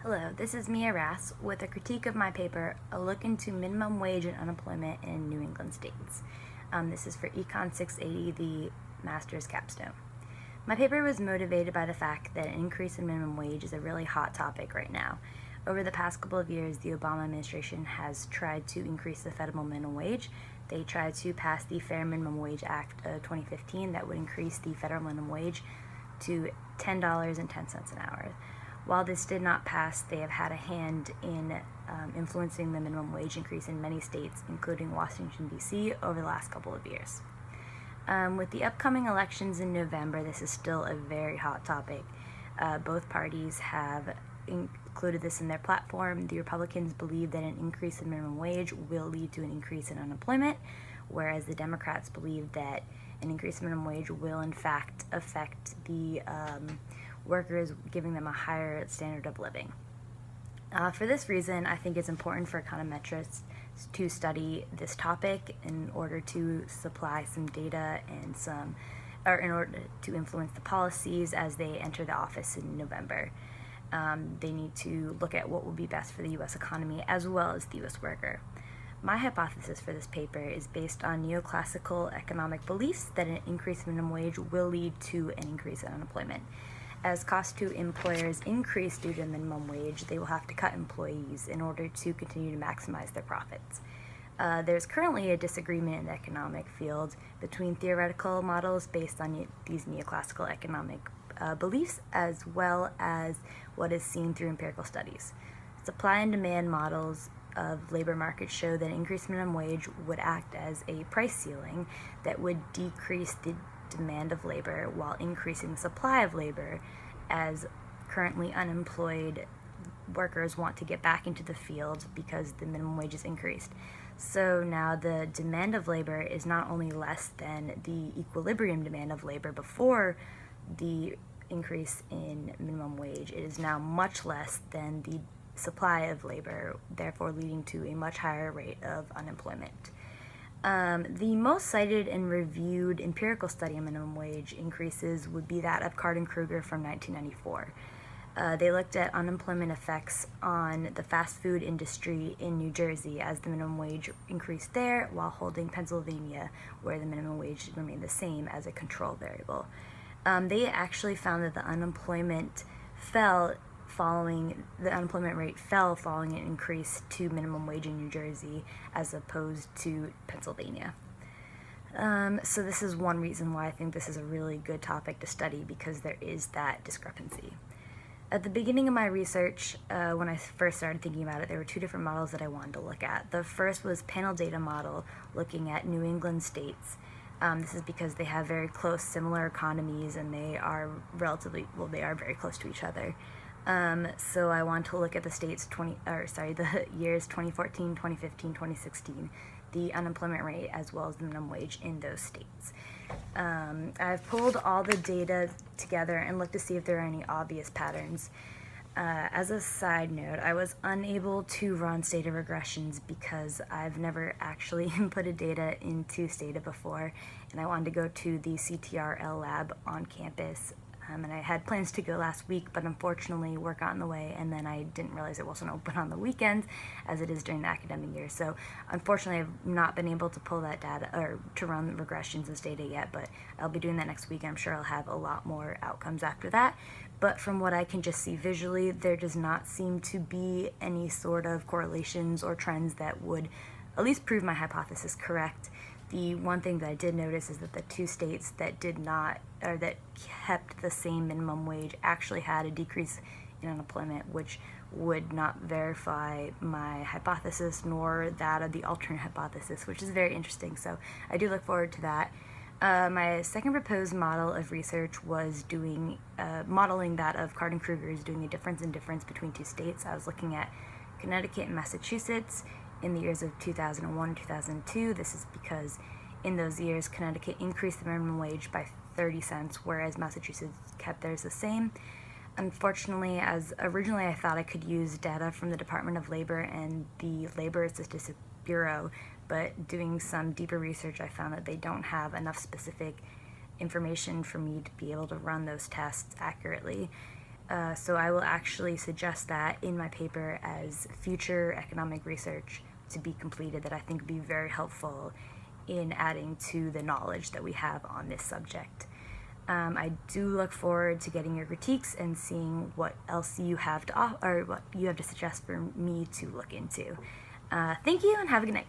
Hello, this is Mia Rass with a critique of my paper, A Look into Minimum Wage and Unemployment in New England States. This is for ECON 680, the master's capstone. My paper was motivated by the fact that an increase in minimum wage is a really hot topic right now. Over the past couple of years, the Obama administration has tried to increase the federal minimum wage. They tried to pass the Fair Minimum Wage Act of 2015 that would increase the federal minimum wage to $10.10 an hour. While this did not pass, they have had a hand in influencing the minimum wage increase in many states, including Washington, D.C., over the last couple of years. With the upcoming elections in November, this is still a very hot topic. Both parties have included this in their platform. The Republicans believe that an increase in minimum wage will lead to an increase in unemployment, whereas the Democrats believe that an increase in minimum wage will in fact affect the workers, giving them a higher standard of living. For this reason, I think it's important for econometrists to study this topic in order to supply some data and in order to influence the policies as they enter the office in November. They need to look at what will be best for the U.S. economy as well as the U.S. worker. My hypothesis for this paper is based on neoclassical economic beliefs that an increase in minimum wage will lead to an increase in unemployment. As costs to employers increase due to minimum wage, they will have to cut employees in order to continue to maximize their profits. There's currently a disagreement in the economic field between theoretical models based on these neoclassical economic beliefs as well as what is seen through empirical studies. Supply and demand models of labor markets show that increased minimum wage would act as a price ceiling that would decrease the demand of labor while increasing the supply of labor, as currently unemployed workers want to get back into the field because the minimum wage is increased. So now the demand of labor is not only less than the equilibrium demand of labor before the increase in minimum wage, it is now much less than the supply of labor, therefore leading to a much higher rate of unemployment. The most cited and reviewed empirical study on minimum wage increases would be that of Card and Kruger from 1994. They looked at unemployment effects on the fast food industry in New Jersey as the minimum wage increased there, while holding Pennsylvania, where the minimum wage remained the same, as a control variable. They actually found that the unemployment rate fell following an increase to minimum wage in New Jersey as opposed to Pennsylvania. So this is one reason why I think this is a really good topic to study, because there is that discrepancy. At the beginning of my research, when I first started thinking about it, there were two different models that I wanted to look at. The first was panel data model looking at New England states. This is because they have very close, similar economies, and they are very close to each other. So I want to look at the years 2014, 2015, 2016, the unemployment rate as well as the minimum wage in those states. I've pulled all the data together and looked to see if there are any obvious patterns. As a side note, I was unable to run Stata regressions because I've never actually inputted data into Stata before, and I wanted to go to the CTRL lab on campus. And I had plans to go last week, but unfortunately work got in the way, and then I didn't realize it wasn't open on the weekends as it is during the academic year. So unfortunately I've not been able to pull that data or to run the regressions in Stata yet, but I'll be doing that next week. I'm sure I'll have a lot more outcomes after that. But from what I can just see visually, there does not seem to be any sort of correlations or trends that would at least prove my hypothesis correct. The one thing that I did notice is that the two states that that kept the same minimum wage actually had a decrease in unemployment, which would not verify my hypothesis nor that of the alternate hypothesis, which is very interesting. So I do look forward to that. My second proposed model of research was modeling that of Card and Kruger's, doing a difference between two states. I was looking at Connecticut and Massachusetts in the years of 2001 and 2002. This is because in those years, Connecticut increased the minimum wage by 30 cents, whereas Massachusetts kept theirs the same. Unfortunately, as originally I thought I could use data from the Department of Labor and the Labor Statistics Bureau, but doing some deeper research, I found that they don't have enough specific information for me to be able to run those tests accurately. So I will actually suggest that in my paper as future economic research to be completed that I think would be very helpful in adding to the knowledge that we have on this subject. I do look forward to getting your critiques and seeing what else you have to or what you have to suggest for me to look into. Thank you and have a good night.